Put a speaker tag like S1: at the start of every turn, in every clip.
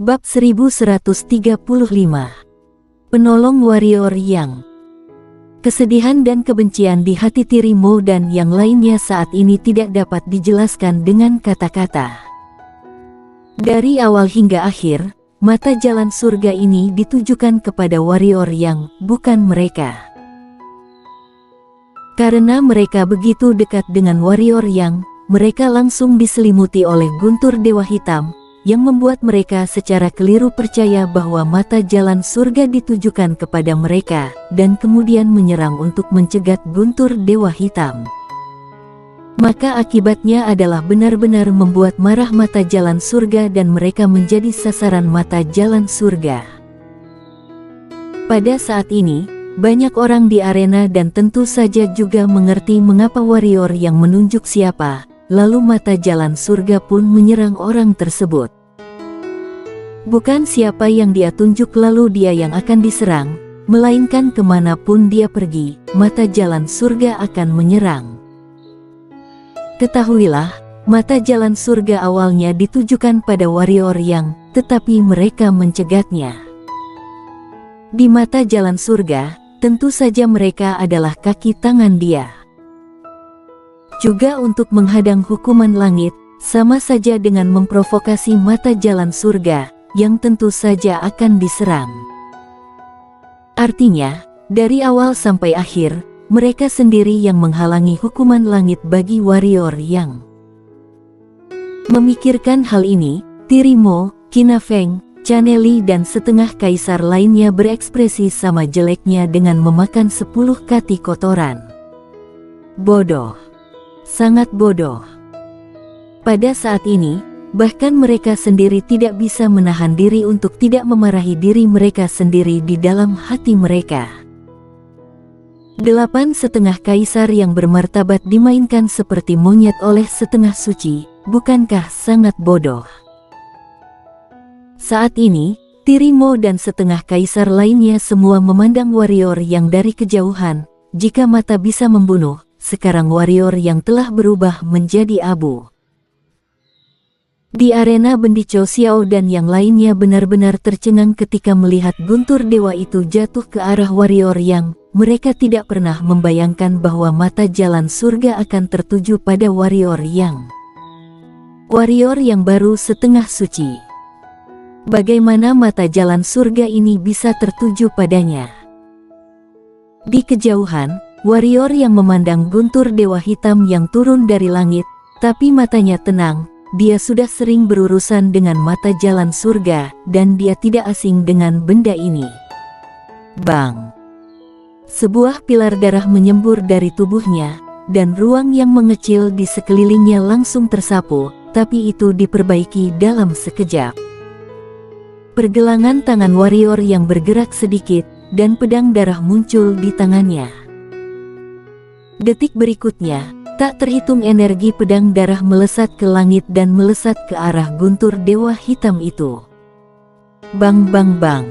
S1: Bab 1135. Penolong Warrior Yang. Kesedihan dan kebencian di hati Tirimo dan yang lainnya saat ini tidak dapat dijelaskan dengan kata-kata. Dari awal hingga akhir, mata jalan surga ini ditujukan kepada warrior yang bukan mereka. Karena mereka begitu dekat dengan warrior yang, mereka langsung diselimuti oleh guntur Dewa Hitam, yang membuat mereka secara keliru percaya bahwa mata jalan surga ditujukan kepada mereka, dan kemudian menyerang untuk mencegat guntur Dewa Hitam. Maka akibatnya adalah benar-benar membuat marah mata jalan surga dan mereka menjadi sasaran mata jalan surga. Pada saat ini, banyak orang di arena dan tentu saja juga mengerti mengapa warrior yang menunjuk siapa, lalu mata jalan surga pun menyerang orang tersebut. Bukan siapa yang dia tunjuk lalu dia yang akan diserang, melainkan kemanapun dia pergi, mata jalan surga akan menyerang. Ketahuilah, mata jalan surga awalnya ditujukan pada warrior yang, tetapi mereka mencegatnya. Di mata jalan surga, tentu saja mereka adalah kaki tangan dia. Juga untuk menghadang hukuman langit, sama saja dengan memprovokasi mata jalan surga, yang tentu saja akan diserang. Artinya, dari awal sampai akhir, mereka sendiri yang menghalangi hukuman langit bagi warrior yang. Memikirkan hal ini, Tirimo, Kinafeng, Chaneli dan setengah kaisar lainnya berekspresi sama jeleknya dengan memakan 10 kati kotoran. Bodoh. Sangat bodoh. Pada saat ini, bahkan mereka sendiri tidak bisa menahan diri untuk tidak memarahi diri mereka sendiri di dalam hati mereka. 8 setengah kaisar yang bermartabat dimainkan seperti monyet oleh setengah suci, bukankah sangat bodoh? Saat ini, Tirimo dan setengah kaisar lainnya semua memandang warrior yang dari kejauhan. Jika mata bisa membunuh, sekarang warrior yang telah berubah menjadi abu. Di arena Bendico Xiao dan yang lainnya benar-benar tercengang ketika melihat guntur dewa itu jatuh ke arah warrior yang, mereka tidak pernah membayangkan bahwa mata jalan surga akan tertuju pada warrior yang. Warrior yang baru setengah suci. Bagaimana mata jalan surga ini bisa tertuju padanya? Di kejauhan, warrior yang memandang guntur Dewa Hitam yang turun dari langit, tapi matanya tenang. Dia sudah sering berurusan dengan mata jalan surga, dan dia tidak asing dengan benda ini. Bang! Sebuah pilar darah menyembur dari tubuhnya, dan ruang yang mengecil di sekelilingnya langsung tersapu, tapi itu diperbaiki dalam sekejap. Pergelangan tangan warrior yang bergerak sedikit, dan pedang darah muncul di tangannya. Detik berikutnya, tak terhitung energi pedang darah melesat ke langit dan melesat ke arah guntur Dewa Hitam itu. Bang bang bang.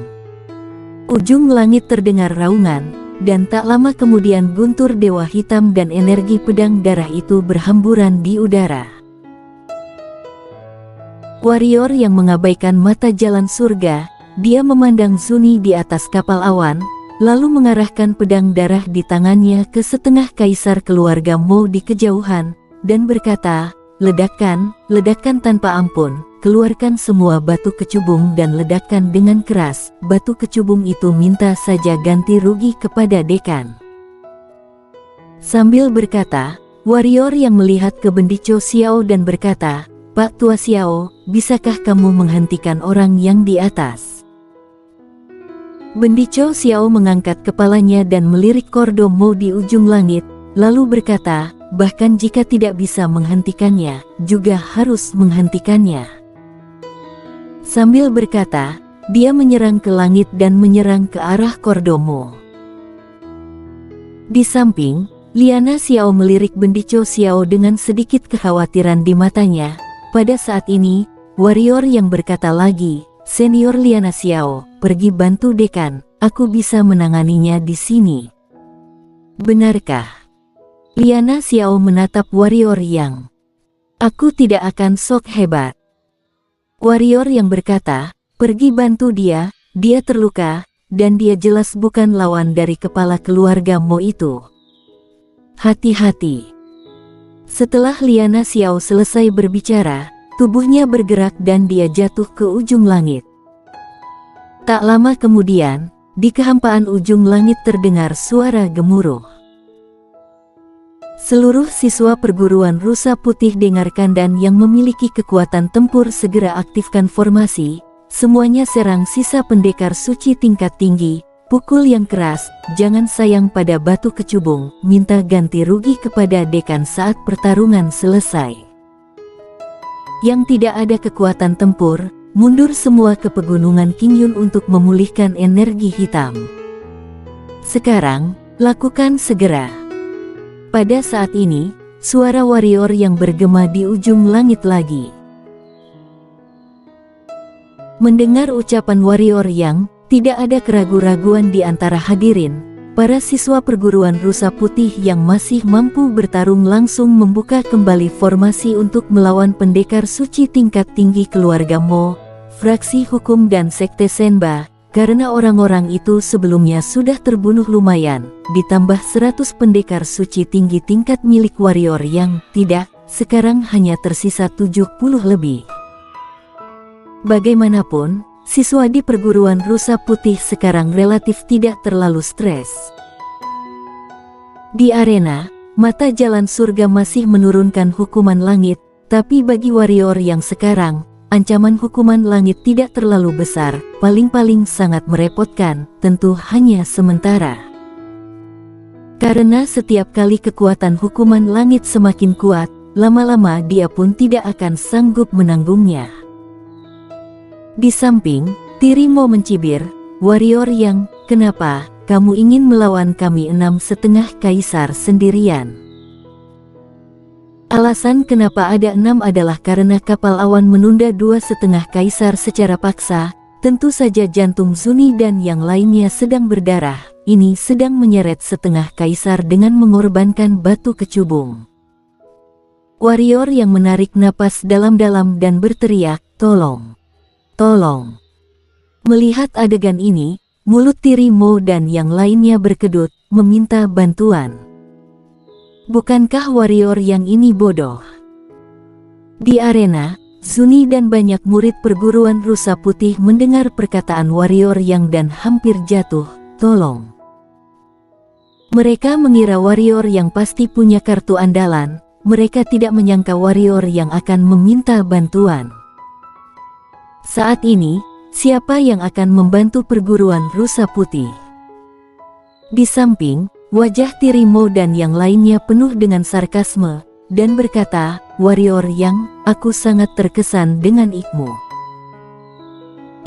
S1: Ujung langit terdengar raungan, dan tak lama kemudian guntur Dewa Hitam dan energi pedang darah itu berhamburan di udara. Warrior yang mengabaikan mata jalan surga, dia memandang Zuni di atas kapal awan, lalu mengarahkan pedang darah di tangannya ke setengah kaisar keluarga Mo di kejauhan, dan berkata, "Ledakan, ledakan tanpa ampun, keluarkan semua batu kecubung dan ledakan dengan keras." Batu kecubung itu minta saja ganti rugi kepada dekan. Sambil berkata, warrior yang melihat ke Bendico Xiao dan berkata, "Pak Tua Xiao, bisakah kamu menghentikan orang yang di atas?" Bendico Xiao mengangkat kepalanya dan melirik Kordo Mo di ujung langit, lalu berkata, "Bahkan jika tidak bisa menghentikannya, juga harus menghentikannya." Sambil berkata, dia menyerang ke langit dan menyerang ke arah Kordo Mo. Di samping, Liana Xiao melirik Bendico Xiao dengan sedikit kekhawatiran di matanya. Pada saat ini, warrior yang berkata lagi, "Senior Liana Xiao, pergi bantu dekan, aku bisa menanganinya di sini." Benarkah? Liana Xiao menatap warrior yang. "Aku tidak akan sok hebat." Warrior yang berkata, Pergi bantu dia terluka, dan dia jelas bukan lawan dari kepala keluarga Mo itu. Hati-hati. Setelah Liana Xiao selesai berbicara, tubuhnya bergerak dan dia jatuh ke ujung langit. Tak lama kemudian, di kehampaan ujung langit terdengar suara gemuruh. Seluruh siswa perguruan Rusa Putih dengarkan dan yang memiliki kekuatan tempur segera aktifkan formasi. Semuanya serang sisa pendekar suci tingkat tinggi, pukul yang keras, jangan sayang pada batu kecubung, minta ganti rugi kepada dekan saat pertarungan selesai. Yang tidak ada kekuatan tempur, mundur semua ke pegunungan Qingyun untuk memulihkan energi hitam. Sekarang, lakukan segera. Pada saat ini, suara warrior yang bergema di ujung langit lagi. Mendengar ucapan warrior yang, tidak ada keraguan-raguan di antara hadirin, para siswa perguruan Rusa Putih yang masih mampu bertarung langsung membuka kembali formasi untuk melawan pendekar suci tingkat tinggi keluarga Mo, fraksi hukum dan sekte Senba, karena orang-orang itu sebelumnya sudah terbunuh lumayan, ditambah 100 pendekar suci tinggi tingkat milik warrior yang, tidak, sekarang hanya tersisa 70 lebih. Bagaimanapun, siswa di perguruan Rusa Putih sekarang relatif tidak terlalu stres. Di arena, mata jalan surga masih menurunkan hukuman langit, tapi bagi warrior yang sekarang, ancaman hukuman langit tidak terlalu besar, paling-paling sangat merepotkan, tentu hanya sementara. Karena setiap kali kekuatan hukuman langit semakin kuat, lama-lama dia pun tidak akan sanggup menanggungnya. Di samping, Tiri Mo mencibir, warrior yang, kenapa, kamu ingin melawan kami 6,5 kaisar sendirian? Alasan kenapa ada 6 adalah karena kapal awan menunda 2,5 kaisar secara paksa, tentu saja jantung Zuni dan yang lainnya sedang berdarah, ini sedang menyeret setengah kaisar dengan mengorbankan batu kecubung. Warrior yang menarik napas dalam-dalam dan berteriak, tolong. Tolong. Melihat adegan ini, mulut Tiri Mo dan yang lainnya berkedut, meminta bantuan. Bukankah warrior yang ini bodoh? Di arena, Zuni dan banyak murid perguruan Rusa Putih mendengar perkataan warrior yang dan hampir jatuh, tolong. Mereka mengira warrior yang pasti punya kartu andalan, mereka tidak menyangka warrior yang akan meminta bantuan. Saat ini, siapa yang akan membantu perguruan Rusa Putih? Di samping, wajah Tiri Mo dan yang lainnya penuh dengan sarkasme, dan berkata, warrior yang, aku sangat terkesan dengan ikmu.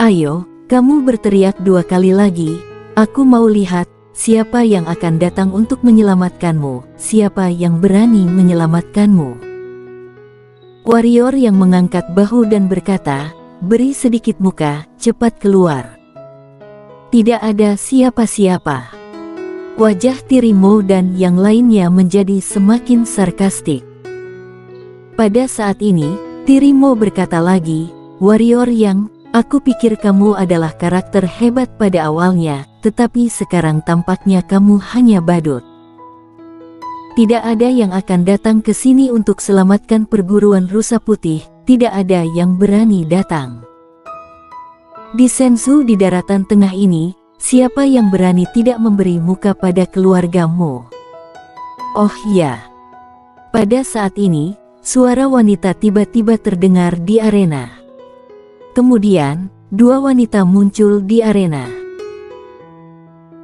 S1: Ayo, kamu berteriak 2 kali lagi, aku mau lihat, siapa yang akan datang untuk menyelamatkanmu, siapa yang berani menyelamatkanmu. Warrior yang mengangkat bahu dan berkata, beri sedikit muka, cepat keluar. Tidak ada siapa-siapa. Wajah Tiri Mo dan yang lainnya menjadi semakin sarkastik. Pada saat ini, Tiri Mo berkata lagi, warrior yang, aku pikir kamu adalah karakter hebat pada awalnya, tetapi sekarang tampaknya kamu hanya badut. Tidak ada yang akan datang ke sini untuk selamatkan perguruan Rusa Putih, tidak ada yang berani datang. Di Senzu di daratan tengah ini, siapa yang berani tidak memberi muka pada keluargamu? Oh ya. Pada saat ini, suara wanita tiba-tiba terdengar di arena. Kemudian, 2 wanita muncul di arena.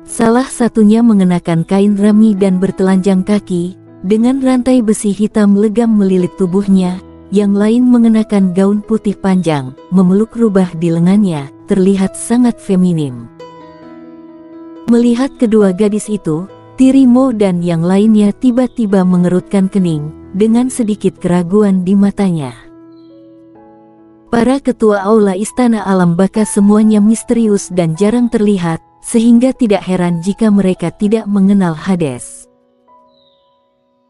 S1: Salah satunya mengenakan kain rami dan bertelanjang kaki, dengan rantai besi hitam legam melilit tubuhnya. Yang lain mengenakan gaun putih panjang, memeluk rubah di lengannya, terlihat sangat feminim. Melihat kedua gadis itu, Tiri Mo dan yang lainnya tiba-tiba mengerutkan kening, dengan sedikit keraguan di matanya. Para ketua aula Istana Alam Baka semuanya misterius dan jarang terlihat, sehingga tidak heran jika mereka tidak mengenal Hades.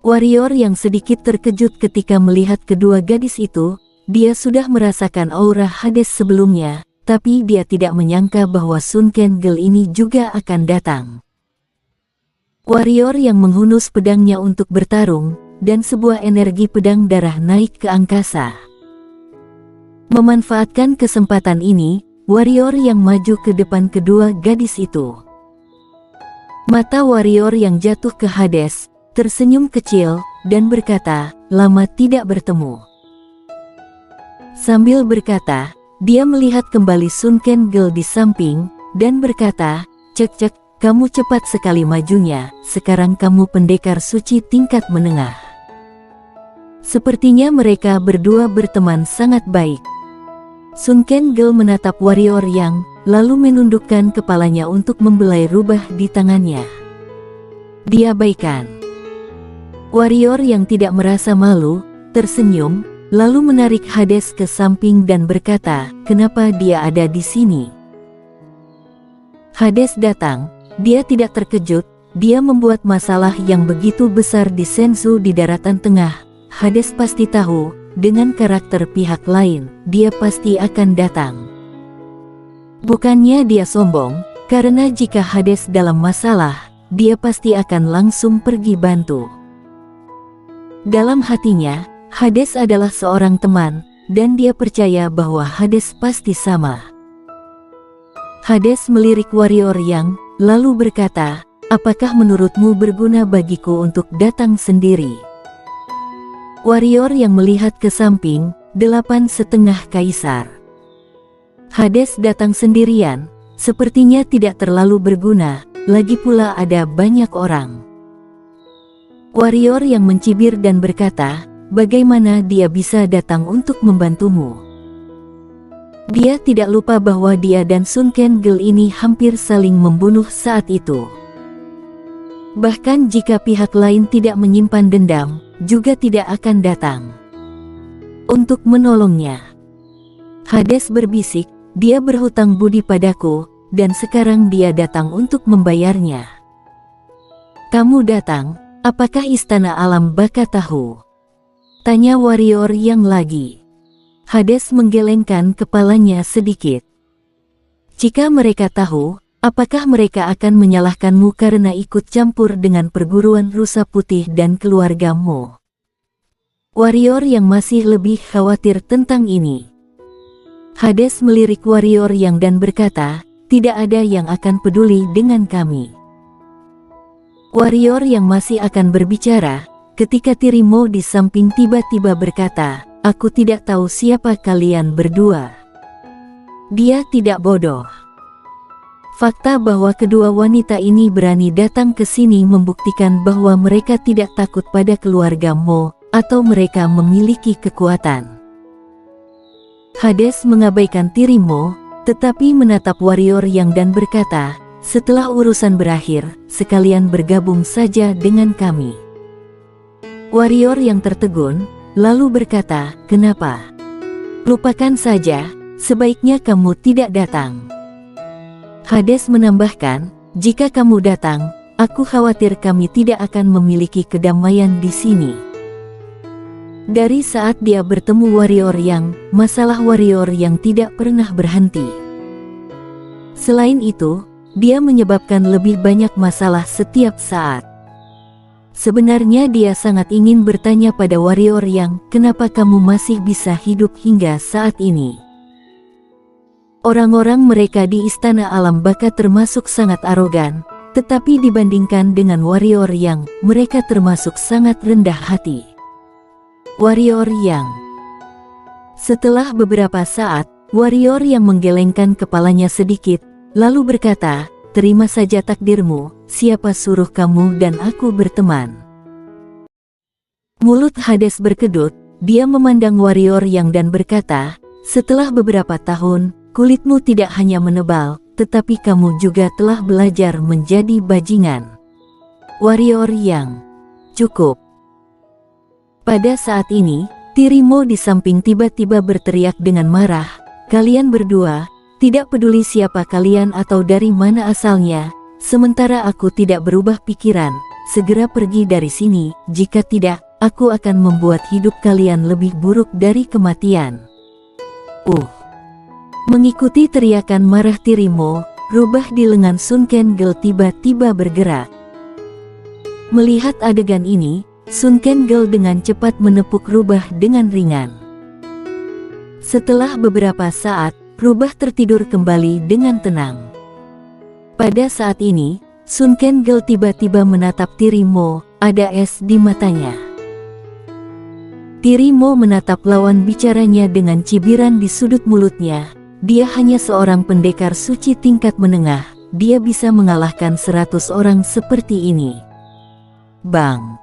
S1: Warrior yang sedikit terkejut ketika melihat kedua gadis itu, dia sudah merasakan aura Hades sebelumnya, tetapi dia tidak menyangka bahwa Sun Kangol ini juga akan datang. Warrior yang menghunus pedangnya untuk bertarung, dan sebuah energi pedang darah naik ke angkasa. Memanfaatkan kesempatan ini, warrior yang maju ke depan kedua gadis itu. Mata warrior yang jatuh ke Hades, tersenyum kecil, dan berkata, "Lama tidak bertemu." Sambil berkata, dia melihat kembali Sun Kangol di samping, dan berkata, "Cek, kamu cepat sekali majunya, sekarang kamu pendekar suci tingkat menengah." Sepertinya mereka berdua berteman sangat baik. Sun Kangol menatap warrior yang, lalu menundukkan kepalanya untuk membelai rubah di tangannya. Diabaikan. Warrior yang tidak merasa malu, tersenyum, lalu menarik Hades ke samping dan berkata, "Kenapa dia ada di sini?" Hades datang, dia tidak terkejut, dia membuat masalah yang begitu besar di Shenzhou di daratan tengah. Hades pasti tahu, dengan karakter pihak lain, dia pasti akan datang. Bukannya dia sombong, karena jika Hades dalam masalah, dia pasti akan langsung pergi bantu. Dalam hatinya, Hades adalah seorang teman, dan dia percaya bahwa Hades pasti sama. Hades melirik warrior yang, lalu berkata, "Apakah menurutmu berguna bagiku untuk datang sendiri?" Warrior yang melihat ke samping, 8,5 kaisar. Hades datang sendirian, sepertinya tidak terlalu berguna, lagi pula ada banyak orang. Warrior yang mencibir dan berkata, "Bagaimana dia bisa datang untuk membantumu?" Dia tidak lupa bahwa dia dan Sun Kangol ini hampir saling membunuh saat itu. Bahkan jika pihak lain tidak menyimpan dendam, juga tidak akan datang untuk menolongnya. Hades berbisik, "Dia berhutang budi padaku, dan sekarang dia datang untuk membayarnya." "Kamu datang, apakah istana alam baka tahu?" tanya warrior yang lagi. Hades menggelengkan kepalanya sedikit. "Jika mereka tahu, apakah mereka akan menyalahkanmu karena ikut campur dengan perguruan rusa putih dan keluargamu?" Warrior yang masih lebih khawatir tentang ini. Hades melirik warrior yang dan berkata, "Tidak ada yang akan peduli dengan kami." Warrior yang masih akan berbicara, ketika Tirimo di samping tiba-tiba berkata, "Aku tidak tahu siapa kalian berdua." Dia tidak bodoh. Fakta bahwa kedua wanita ini berani datang ke sini membuktikan bahwa mereka tidak takut pada keluarga Mo, atau mereka memiliki kekuatan. Hades mengabaikan Tirimo, tetapi menatap warrior yang dan berkata, "Setelah urusan berakhir, sekalian bergabung saja dengan kami." Warrior yang tertegun, lalu berkata, "Kenapa? Lupakan saja, sebaiknya kamu tidak datang." Hades menambahkan, "Jika kamu datang, aku khawatir kami tidak akan memiliki kedamaian di sini." Dari saat dia bertemu warrior yang, masalah warrior yang tidak pernah berhenti. Selain itu, dia menyebabkan lebih banyak masalah setiap saat. Sebenarnya dia sangat ingin bertanya pada warrior yang, "Kenapa kamu masih bisa hidup hingga saat ini?" Orang-orang mereka di istana alam baka termasuk sangat arogan, tetapi dibandingkan dengan warrior yang, mereka termasuk sangat rendah hati. Warrior yang. Setelah beberapa saat, warrior yang menggelengkan kepalanya sedikit, lalu berkata, "Terima saja takdirmu, siapa suruh kamu dan aku berteman?" Mulut Hades berkedut, dia memandang warrior yang dan berkata, "Setelah beberapa tahun, kulitmu tidak hanya menebal, tetapi kamu juga telah belajar menjadi bajingan." Warrior yang. Cukup. Pada saat ini, Tirimo di samping tiba-tiba berteriak dengan marah, "Kalian berdua, tidak peduli siapa kalian atau dari mana asalnya, sementara aku tidak berubah pikiran, segera pergi dari sini, jika tidak, aku akan membuat hidup kalian lebih buruk dari kematian." Mengikuti teriakan marah Tirimo, rubah di lengan Sun Kengel tiba-tiba bergerak. Melihat adegan ini, Sun Kengel dengan cepat menepuk rubah dengan ringan. Setelah beberapa saat, rubah tertidur kembali dengan tenang. Pada saat ini, Sun Kengel tiba-tiba menatap Tirimo, ada es di matanya. Tirimo menatap lawan bicaranya dengan cibiran di sudut mulutnya. Dia hanya seorang pendekar suci tingkat menengah, dia bisa mengalahkan 100 orang seperti ini. Bang!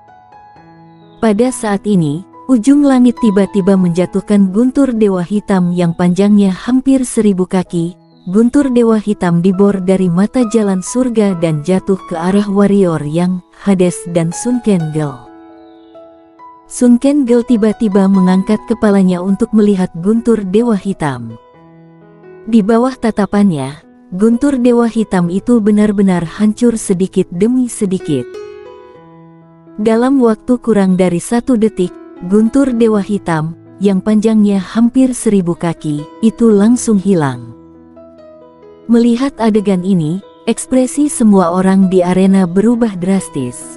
S1: Pada saat ini, ujung langit tiba-tiba menjatuhkan guntur dewa hitam yang panjangnya hampir 1000 kaki. Guntur dewa hitam dibor dari mata jalan surga dan jatuh ke arah warrior yang, Hades dan Sun Kengel. Sun Kengel tiba-tiba mengangkat kepalanya untuk melihat guntur dewa hitam. Di bawah tatapannya, guntur dewa hitam itu benar-benar hancur sedikit demi sedikit. Dalam waktu kurang dari 1 detik, guntur dewa hitam, yang panjangnya hampir 1000 kaki, itu langsung hilang. Melihat adegan ini, ekspresi semua orang di arena berubah drastis.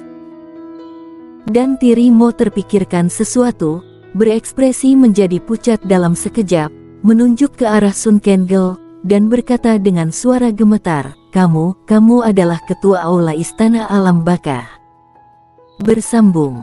S1: Dan Tirimo terpikirkan sesuatu, berekspresi menjadi pucat dalam sekejap, menunjuk ke arah Sun Kengel, dan berkata dengan suara gemetar, kamu adalah ketua aula Istana Alam Baka. Bersambung.